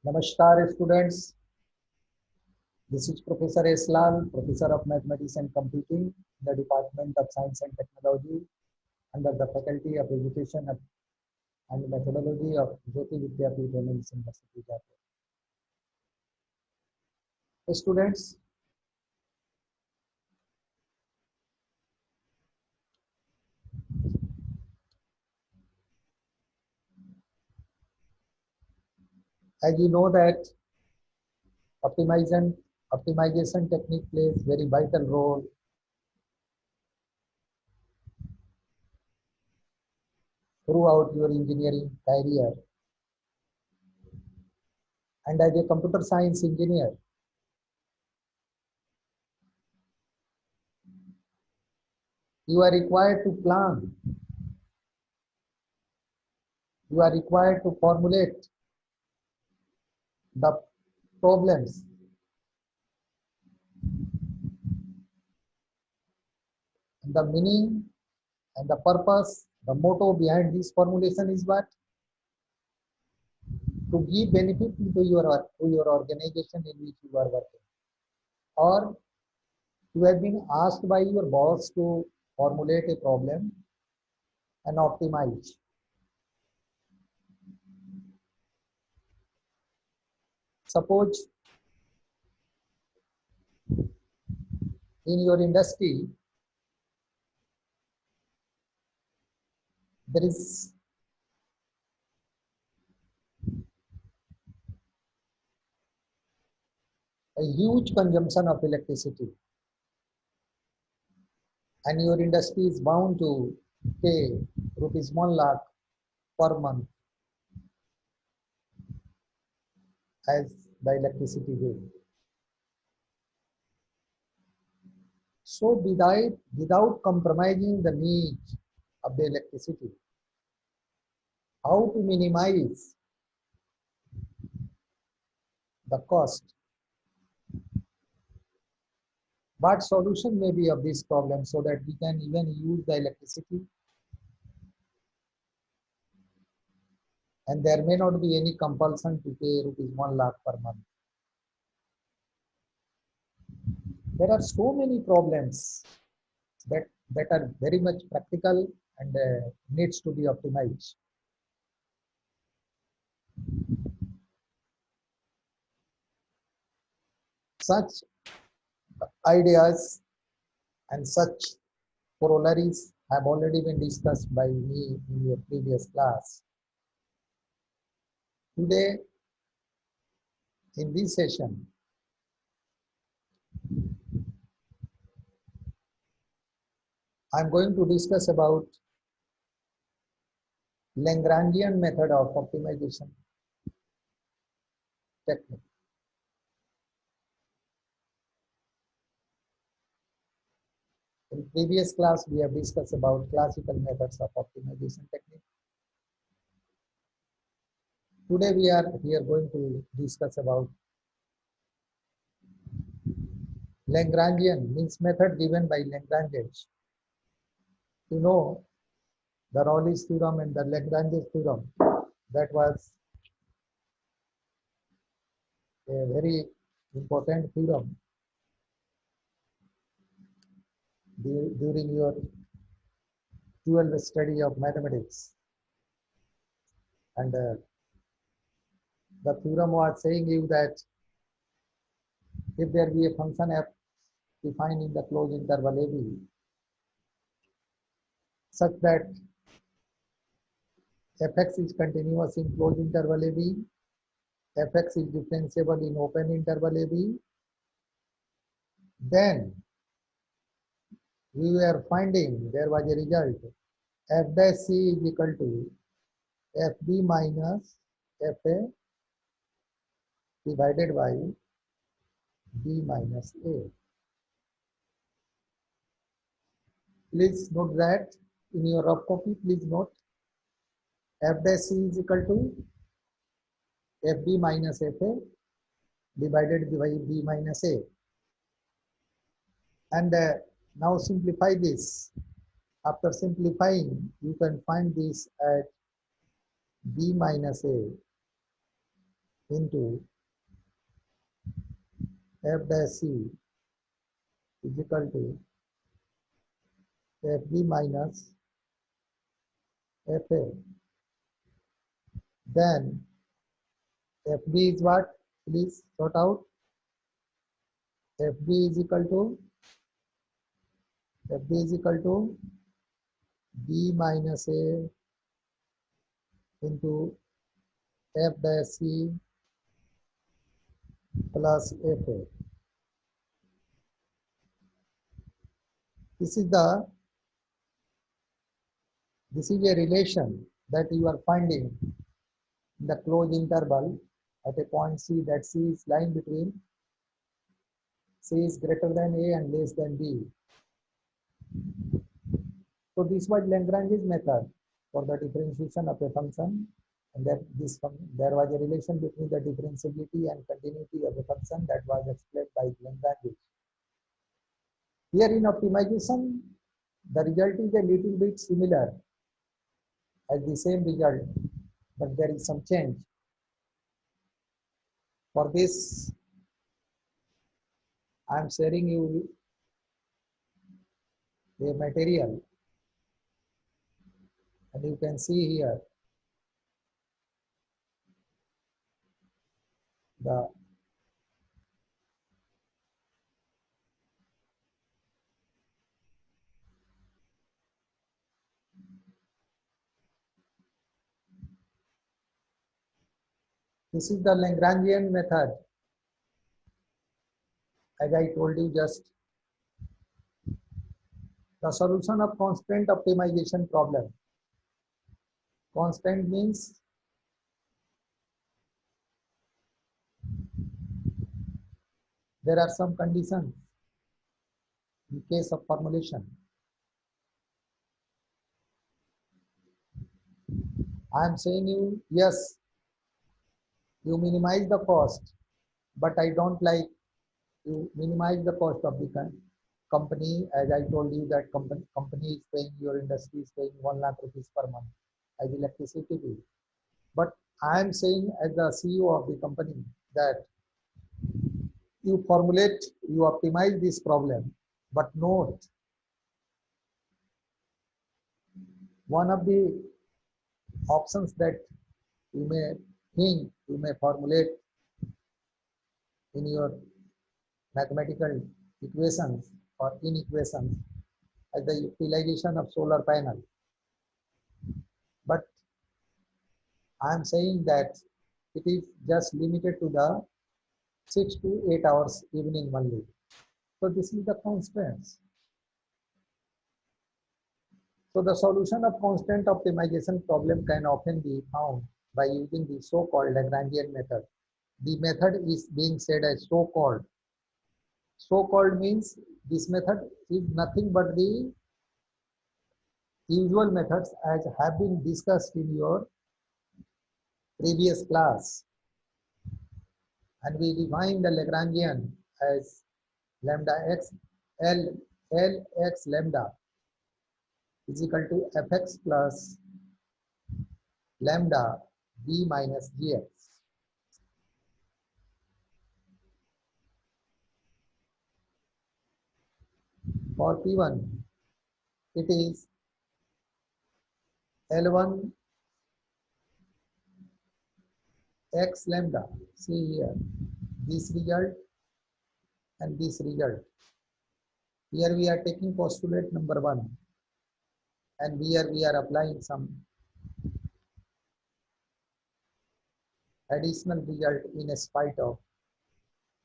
Namaskar students, this is Professor S. Lal, Professor of Mathematics and Computing, the Department of Science and Technology under the Faculty of Education and Methodology of Jyoti Vidyapeeth Women's University, Jaipur. Students, as you know that optimization, optimization technique plays very vital role throughout your engineering career. And as a computer science engineer, you are required to plan, you are required to formulate the problems, the meaning and the purpose, the motto behind this formulation is what? To give benefit to your organization in which you are working. Or you have been asked by your boss to formulate a problem and optimize. Suppose in your industry, there is a huge consumption of electricity and your industry is bound to pay rupees 1 lakh per month as the electricity bill. So without compromising the needs of the electricity, how to minimize the cost? What solution may be of this problem so that we can even use the electricity and there may not be any compulsion to pay rupees 1 lakh per month. There are so many problems that are very much practical and needs to be optimized. Such ideas and such corollaries have already been discussed by me in your previous class. Today, in this session, I am going to discuss about Lagrangian method of optimization technique. In previous class, we have discussed about classical methods of optimization technique. Today, we are going to discuss about Lagrangian, means method given by Lagrange. You know, the Raleigh's theorem and the Lagrange's theorem, that was a very important theorem during your 12th study of mathematics. And the theorem was saying you that if there be a function f defined in the closed interval AB such that fx is continuous in closed interval AB, fx is differentiable in open interval AB, then we were finding there was a result f dash c is equal to fb minus fa divided by b minus a. Please note that in your rough copy, please note f dash c is equal to fb minus fa divided by b minus a. And now simplify this. After simplifying, you can find this at b minus a into f dash c is equal to fb minus fa. Then fb is what? Please sort out. fb is equal to b minus a into f dash c plus fa. This is a relation that you are finding in the closed interval at a point c, that c is lying between c is greater than a and less than b. So this was Lagrange's method for the differentiation of a function, and that there was a relation between the differentiability and continuity of a function that was explained by Lagrange. Here in optimization, the result is a little bit similar as the same result, but there is some change. For this, I am sharing you a material, and you can see here the this is the Lagrangian method. As I told you, just the solution of constant optimization problem. Constant means there are some conditions in case of formulation. I am saying you, yes, you minimize the cost, but I don't like you minimize the cost of the company. As I told you that company is paying, your industry is paying 1 lakh rupees per month as electricity bill. But I am saying as the CEO of the company that you formulate, you optimize this problem, but note one of the options that you may think, you may formulate in your mathematical equations or inequations as the utilization of solar panel. But I am saying that it is just limited to the 6 to 8 hours evening only. So this is the constraints. So the solution of constant optimization problem can often be found by using the so-called Lagrangian method. The method is being said as so-called. So-called means this method is nothing but the usual methods as have been discussed in your previous class. And we define the Lagrangian as lambda x L x lambda is equal to fx plus lambda b minus gx. For P1, it is L1 x lambda. See here, this result and this result. Here we are taking postulate number 1, and here we are applying some additional result in spite of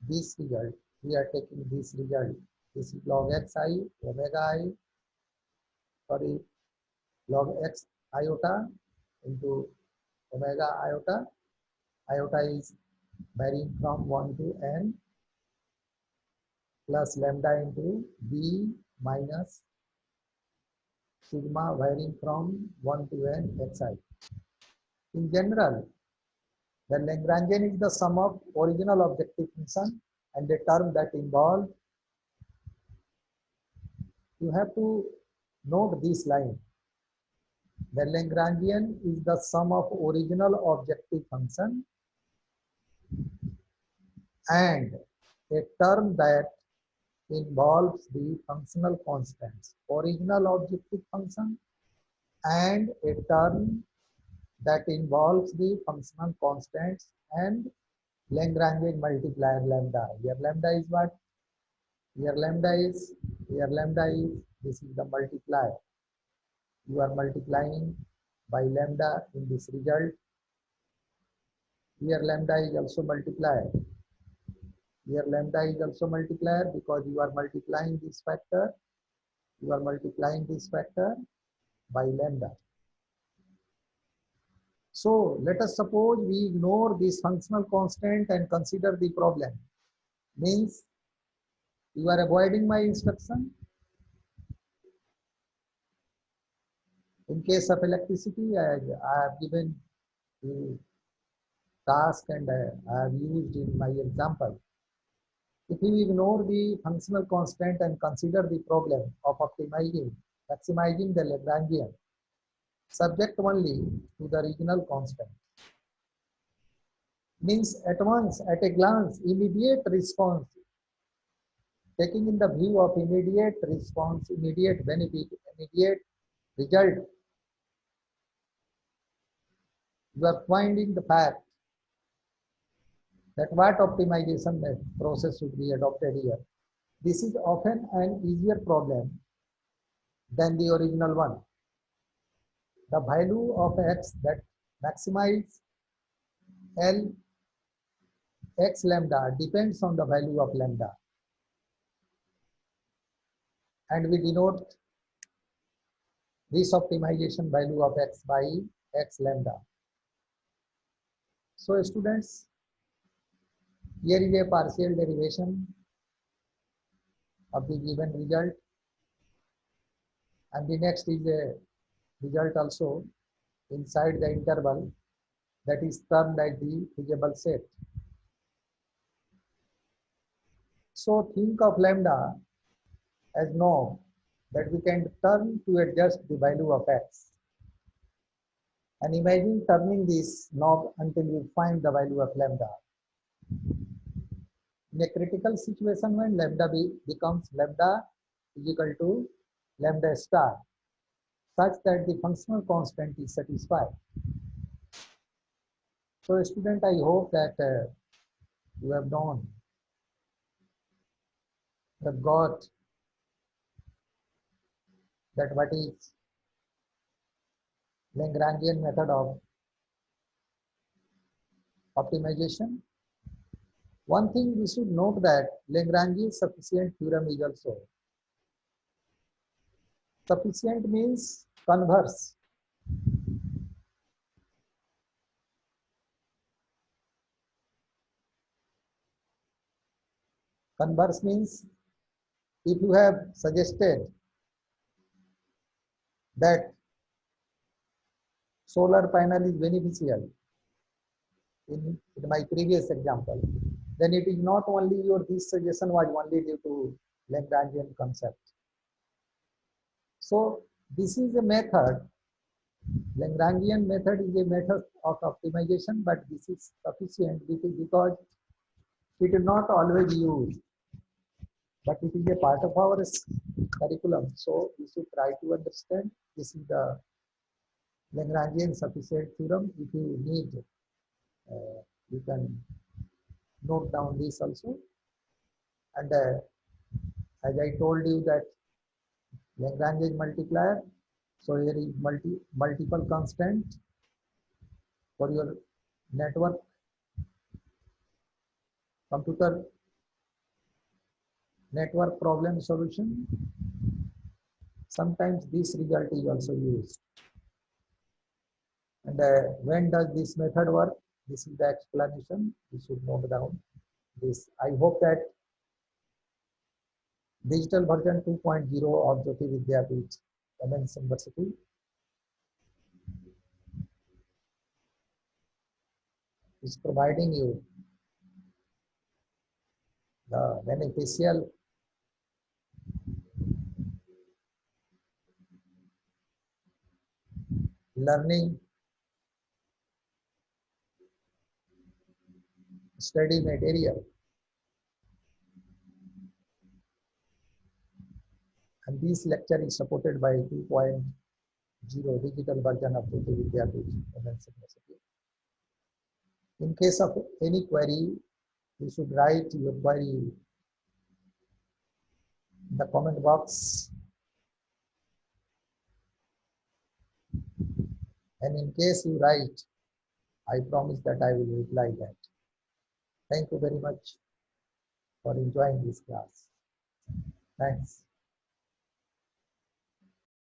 this result. We are taking this result. This is log xi omega I, sorry, log x iota into omega iota. Iota is varying from 1 to n plus lambda into b minus sigma varying from 1 to n xi. In general, the Lagrangian is the sum of original objective function and the term that involve. You have to note this line. The Lagrangian is the sum of original objective function and a term that involves the functional constants, original objective function, and a term that involves the functional constants and Lagrangian multiplier lambda. Here lambda is what? Here lambda is, this is the multiplier. You are multiplying by lambda in this result. Here lambda is also multiplier. Here lambda is also multiplier because you are multiplying this factor. You are multiplying this factor by lambda. So let us suppose we ignore this functional constant and consider the problem. Means you are avoiding my instruction. In case of electricity, I have given the task and I have used in my example. If you ignore the functional constant and consider the problem of maximizing the Lagrangian, subject only to the original constant, means at once, at a glance, immediate response, taking in the view of immediate response, immediate benefit, immediate result, you are finding the fact that what optimization process should be adopted here. This is often an easier problem than the original one. The value of x that maximize L x lambda depends on the value of lambda, and we denote this optimization value of x by x lambda. So students, here is a partial derivation of the given result, and the next is a result also inside the interval that is termed as the feasible set. So think of lambda as knob that we can turn to adjust the value of x. And imagine turning this knob until you find the value of lambda. In a critical situation when lambda becomes lambda is equal to lambda star, such that the functional constant is satisfied. So student, I hope that you have known, you have got that what is Lagrangian method of optimization. One thing we should note that Lagrangian sufficient theorem is also. Sufficient means converse. Converse means if you have suggested that solar panel is beneficial in my previous example, then it is not only this suggestion was only due to Lagrangian concept. So this is a method, Lagrangian method is a method of optimization, but this is sufficient because it is not always used, but it is a part of our curriculum. So we should try to understand. This is the Lagrangian sufficient theorem. If you need, you can note down this also. And as I told you that Lagrangian multiplier, so here is multiple constant for your network computer network problem solution. Sometimes this result is also used. And when does this method work? This is the explanation. You should note down this. I hope that digital version 2.0 of Jyoti Vidyapeeth Women's University is providing you the beneficial learning study material. And this lecture is supported by 2.0 digital version of Jyoti Vidyapeeth Women's University. In case of any query, you should write your query in the comment box. And in case you write, I promise that I will reply that. Thank you very much for enjoying this class. Thanks.